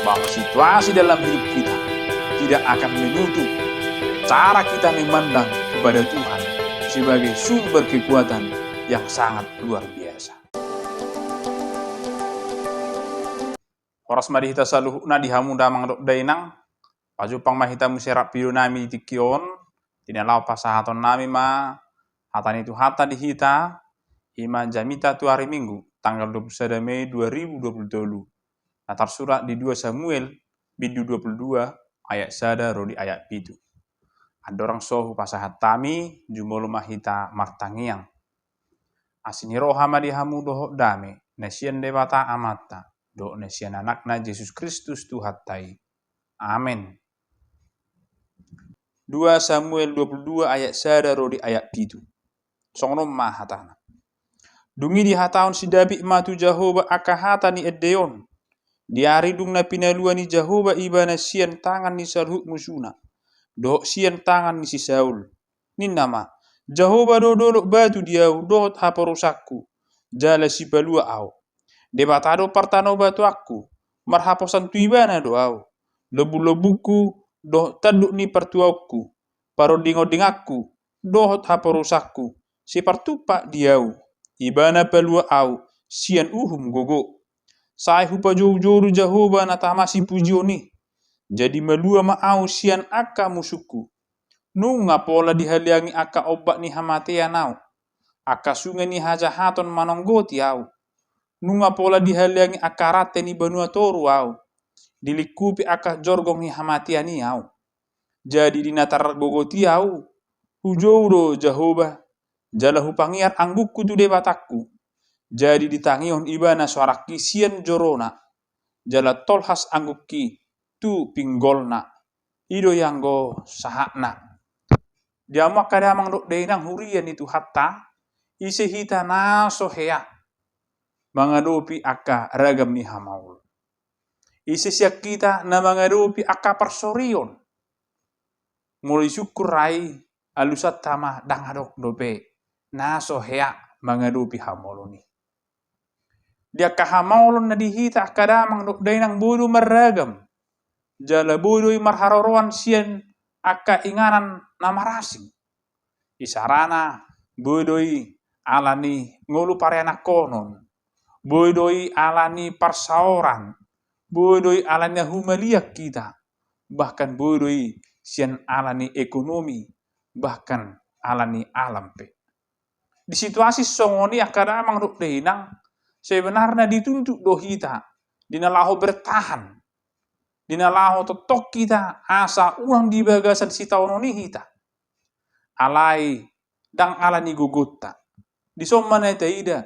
bahwa situasi dalam hidup kita tidak akan menutup cara kita memandang kepada Tuhan sebagai sumber kekuatan yang sangat luar biasa. Oras madihita saluhna dihamu damang dok dainang, pajupang mahita muserap pido nami tikion, tinalaw pasahaton nami ma, hatan itu hata dihita, ima jamita tu hari Minggu, tanggal 21 Mei 2022. Natar surat di 2 Samuel, bidu 22, ayat sada rodi ayat pitu. Adorang sohu pasahat tami, jumolo mahita martangiang. Asiniroha madihamu dohok dame, nesian debata amata, do nesian anakna Yesus Kristus Tuhattai. Amin. 2 Samuel 22 ayat sada rodi ayat pitu. Songrom mahatana. Dungi di hataon si David matu Jehovah akahata ni edeon. Diari dung na pinaluan ni Jehovah iba na sian tangan ni sarhuk musuna. Dohok sian tangan ni si Saul. Ninama, Jehovah dodolok batu diau dohot haporusakku. Jala si balua au. Debatado partano batu aku. Marhaposan tuibana do au. Lebu-lebuku dohot taduk ni pertuauku. Parodingodingakku dohot haporusakku. Si partupak diau. Ibana palua au. Sian uhum gogo. Sai hupa joru Jehovah na tamasi pujioni. Jadi melua ma au sian aka musuku. Nunga pola dihaliangi aka obat ni hamatea nau. Aka sungai ni hajahaton manonggoti au. Nunga pola dihaliangi aka rate ni banua toru au. Dilikupi aka jorgong ni hamatea ni au. Jadi dinatar gogoti au. Hujouro Jehovah. Jala hupangiar anggukku tu debatakku. Jadi ditangion ibana suara kisian jorona. Jala tolhas angguki tu pinggolna. Ido yang go sahakna. Diamak kadamang dok denang hurian itu hatta. Isi hita naso hea. Mangadopi aka ragam ni hamaul. Isi siak kita na mangadopi aka persorion. Mulai syukur rai alusat tama dangadok dope. Naso hea mangadopi hamoloni. Dia kahamolon na dihita kadamang dok denang bodo maragam. Jala bodoi marharoroan sian aka inganan namarasing. Isarana bodoi alani ngolu pareana konon. Bodoi alani parsaoran. Bodoi alani humaliak kita. Bahkan bodoi sian alani ekonomi. Bahkan alani alampe. Di situasi songoni akadamang dok denang sebenarnya dituntut dohita. Dinalaho bertahan. Dinalaho totok kita asa uang di bagasan si taononi hita. Alai dang alani gugutta. Di somana ida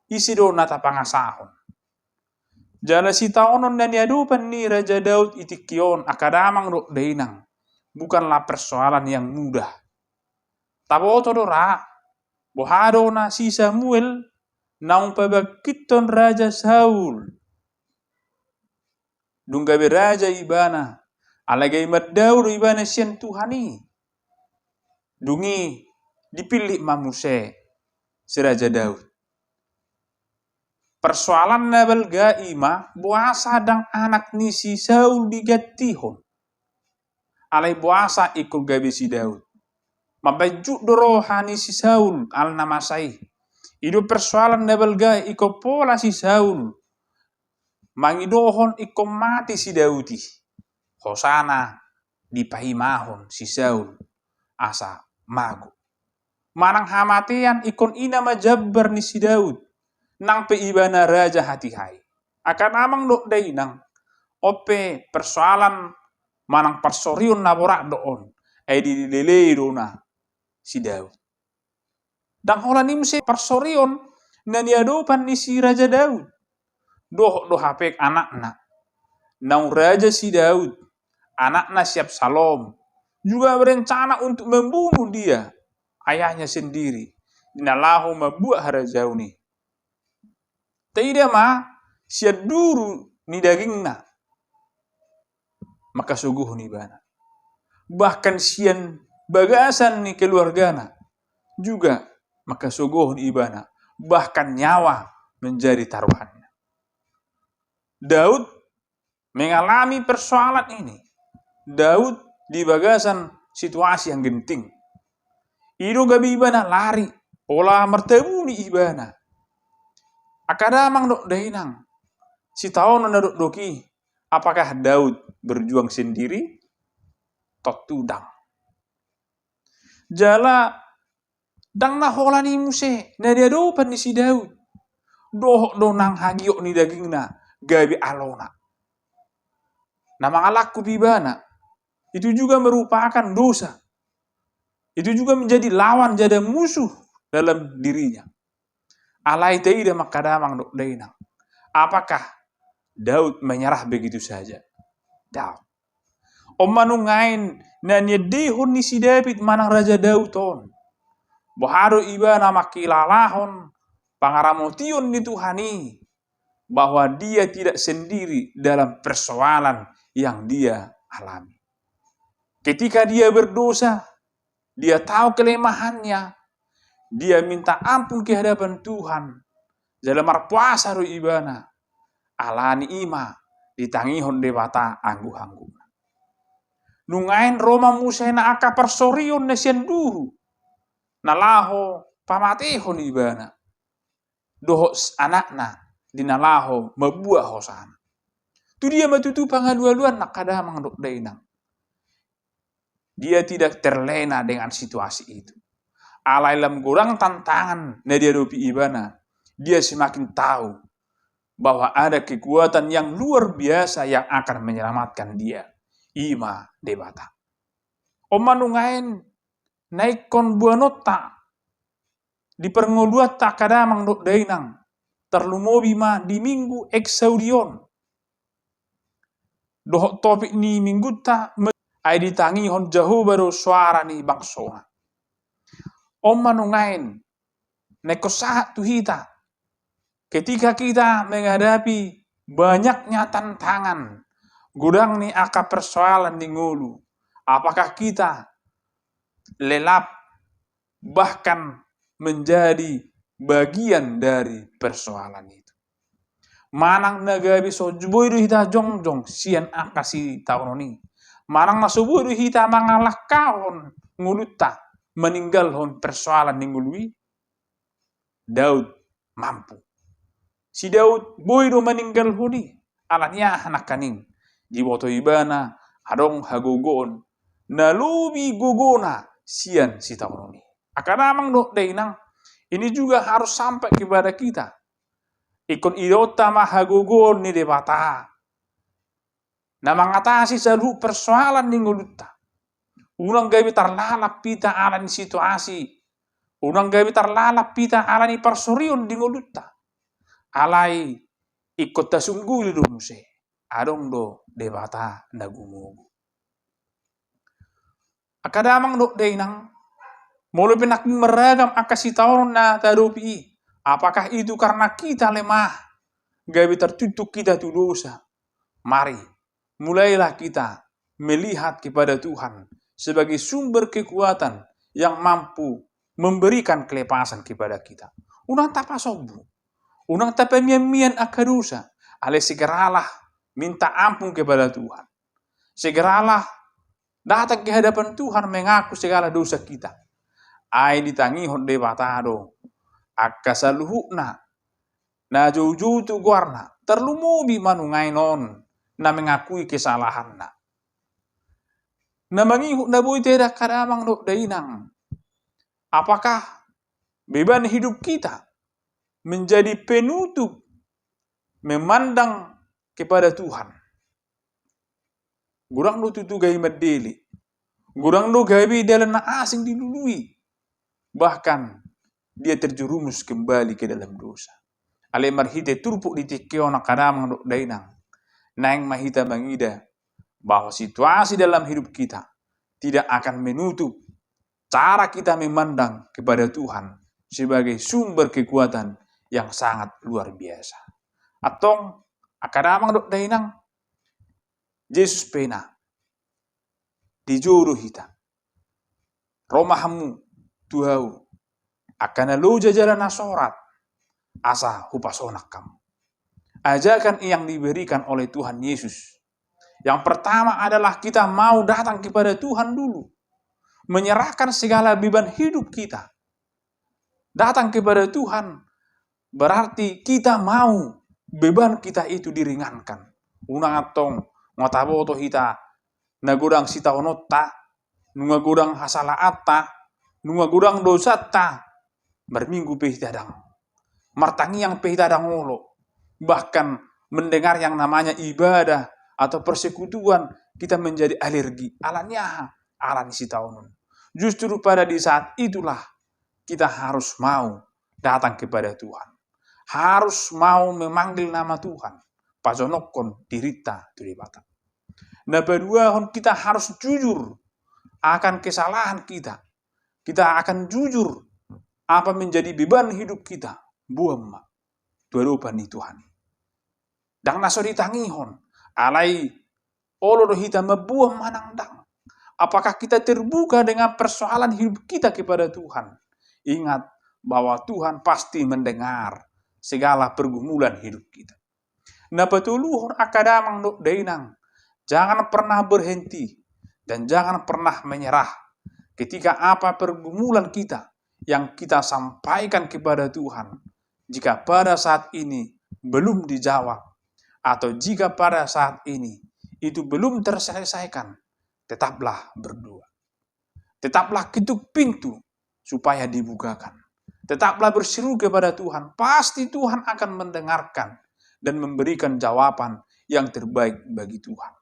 isi do nata pangasahon. Jala si taonon dan yadupan ni Raja Daud itikion akadamang dok denang. Bukanlah persoalan yang mudah. Taboto dora. Bohado na si Samuel naung pabakiton Raja Saul. Dunggabe Raja ibana. Alagay Daud ibana sian Tuhani. Dungi dipilih mamuse si Raja Daud. Persoalan nabal gaima buasa dang anak ni si Saul digatihon. Alay buasa ikut gabe si Daud. Mabajuk dorohani si Saul al namasai. Ido persoalan nabal gai iko pola si Saul. Mangidohon iko mati si Daudi. Hosana dipahimahon si Saul asa mago. Manang hamatian ikon ina majabbar ni si Daud. Nang peibana raja hati hai. Akan amang dok dainang. Ope persoalan manang persorion naborak doon. Ay dilelei dona si Daud. Dang hola nimse persorion na niadopan ni si Raja Daud. Doh hapek anakna. Nang Raja si Daud. Anakna siap Salom. Juga berencana untuk membunuh dia. Ayahnya sendiri. Dinalahu mabuah harajauni. Tidak ma. Siap duru ni dagingna. Maka suguh ni bana. Bahkan sian bagasan ni keluargana. Juga maka suguh ni ibana. Bahkan nyawa menjadi taruhannya. Daud mengalami persoalan ini. Daud di bagasan situasi yang genting. Ido gabi ibana lari, pola mertemu ni ibana. Akadamang dok dainang. Si tahu nanda doki, apakah Daud berjuang sendiri? Totudang. Jala dang nahola ni muse, na dia dopan ni si Daud. Dohok donang hagiok ni dagingna, gabi alona. Nama alakku bibana, itu juga merupakan dosa. Itu juga menjadi lawan, jadi musuh dalam dirinya. Alai taida makadamang dok dainang. Apakah Daud menyerah begitu saja? Daud. Manungain na nyedihon ni si David manang Raja Daud on. Bahado iba nama kilalahon pangaramotion ni Tuhani bahwa dia tidak sendiri dalam persoalan yang dia alami. Ketika dia berdosa, dia tahu kelemahannya, dia minta ampun ke hadapan Tuhan. Dalam puasa ru ibana, alani ima ditangihon dewata anggu-anggu. Nungain Roma musena aka persorion nesian duhu, nalaho pamatehon ibana. Doho anakna dinalaho mabuah hosana. Tu dia matutu pangaluan nakadamang dok dainang. Dia tidak terlena dengan situasi itu. Alailam gorang tantangan na dia dopi ibana, dia semakin tahu bahwa ada kekuatan yang luar biasa yang akan menyelamatkan dia. Ima debata. Manungain naikon buanota di perngoluat tak kadamang dok dainang terlumobi ma di minggu eksaudion. Dohok topik ni minggu ta ay ditangihon jauh baru suara ni bangsona. Manungain nekosahat tu hita. Ketika kita menghadapi banyaknya tantangan, gudang ni aka persoalan di ngulu. Apakah kita lelap bahkan menjadi bagian dari persoalan itu? Manang nagabi so juboy hita jongjong sian akasi taunoni. Manang nasuboy hita mangalah kahon nguluta meninggal hon persoalan ninggului. Daud mampu. Si Daud boydo meninggal honi alanya anak kaning di boto ibana adong hagogon nalubi gogona sian si taunoni. Akadamang dok dainang ini juga harus sampai kepada kita. Ikon idota mahagogon ni debata. Na mengatasi seluruh persoalan ningguluta. Unang gabi terlalap pita alani situasi. Unang gabi terlalap pita alani persorion di ngoluta. Alai ikut tasungguli do muse. Adong do debata nagumugu. Akadamang do dainang. Mulu pinak meragam akasitauron na tarupi. Apakah itu karena kita lemah? Gabi tertutup kita tu dosa. Mari, mulailah kita melihat kepada Tuhan sebagai sumber kekuatan yang mampu memberikan kelepasan kepada kita. Unang tapa sobu, unang tapa mian-mian akadusa, ale segeralah minta ampun kepada Tuhan. Segeralah datang ke hadapan Tuhan mengaku segala dosa kita. Ai ditangihon debatado, akasaluhukna, na jauh-jauh tu guarna, terlumubi manungainon, na mengakui kesalahanna. Na mangihuk na boy tidak kadamang dok dainang. Apakah beban hidup kita menjadi penutup memandang kepada Tuhan? Gurang do tutu gai medeli. Gurang do gai dalam asing dilului. Bahkan dia terjerumus kembali ke dalam dosa. Ale marhite turpuk di tekeona kadamang dok dainang. Naing mahita mangida bahwa situasi dalam hidup kita tidak akan menutup cara kita memandang kepada Tuhan sebagai sumber kekuatan yang sangat luar biasa. Atong akadamang dok dainang Yesus pena dijuru hita romahamu tuhau akan lo jajaran nasorat asa hupasonak kamu. Ajakan yang diberikan oleh Tuhan Yesus Yang pertama adalah kita mau datang kepada Tuhan dulu. Menyerahkan segala beban hidup kita. Datang kepada Tuhan berarti kita mau beban kita itu diringankan. Unang atong ngotaboto hita nagudang sitaonotta, nungagudang hasalaata, nungagudang dosata, berminggu pehitadang. Martangiang pehitadang olo. Bahkan mendengar yang namanya ibadah atau persekutuan, kita menjadi alergi. Alanya, alani sitaonon. Justru pada di saat itulah kita harus mau datang kepada Tuhan. Harus mau memanggil nama Tuhan. Pajonokon dirita tulibata. Nah, kedua, kita harus jujur akan kesalahan kita. Kita akan jujur apa menjadi beban hidup kita. Buam mak. Dua ni Tuhan. Dang naso ditangihon. Alai olo hita mabuam manangdang. Apakah kita terbuka dengan persoalan hidup kita kepada Tuhan? Ingat bahwa Tuhan pasti mendengar segala pergumulan hidup kita. Nah, petuluhur akadamang dok dainang. Jangan pernah berhenti dan jangan pernah menyerah ketika apa pergumulan kita yang kita sampaikan kepada Tuhan. Jika pada saat ini belum dijawab atau jika pada saat ini itu belum terselesaikan, tetaplah berdoa. Tetaplah ketuk pintu supaya dibukakan. Tetaplah berseru kepada Tuhan. Pasti Tuhan akan mendengarkan dan memberikan jawaban yang terbaik bagi Tuhan.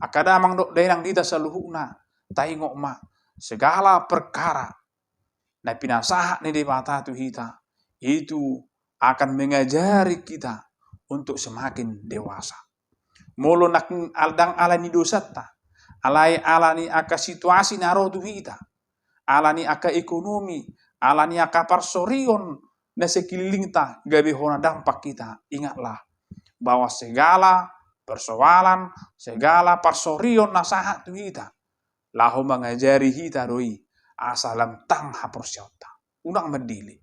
Akadamang dok daerang kita saluhuna, taingok ma segala perkara na pinasaha ni debata tu hita itu akan mengajari kita untuk semakin dewasa. Molo nak aldang alani dosata, alani aka situasi naro tu hita, alani aka ekonomi, alani aka parsorion na sekeliling ta gabe hona dampak kita. Ingatlah bahwa segala persoalan, segala parsorion nasaha tu hita, lahu mengajari hita doi asalam tang haporsyauta. Unang medili.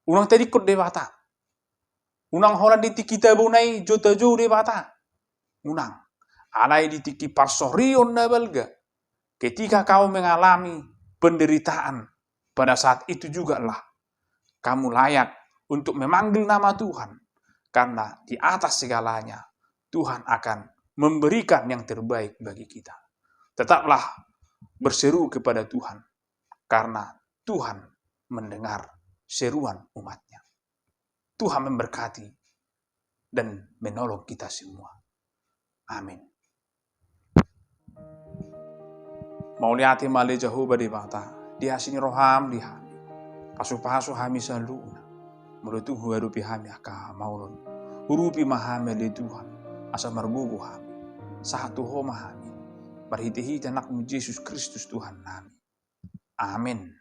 Unang tadi kod debata. Unang holan di kita bunai jota jo debata. Unang. Alai di tiki parsorion na belga. Ketika kau mengalami penderitaan, pada saat itu juga lah kamu layak untuk memanggil nama Tuhan. Karena di atas segalanya, Tuhan akan memberikan yang terbaik bagi kita. Tetaplah berseru kepada Tuhan, karena Tuhan mendengar seruan umatnya. Tuhan memberkati dan menolong kita semua. Amin. Mauliati male Jehovah di bata, dia sini roham lihat. Pasu-pasu hami saluna. Melutu huarupi hami aka maulun. Hurupi mahame le Tuhan. Asa margugu hami. Satu homa hami. Barhiti-hiti anak Yesus Kristus Tuhan nami. Amin.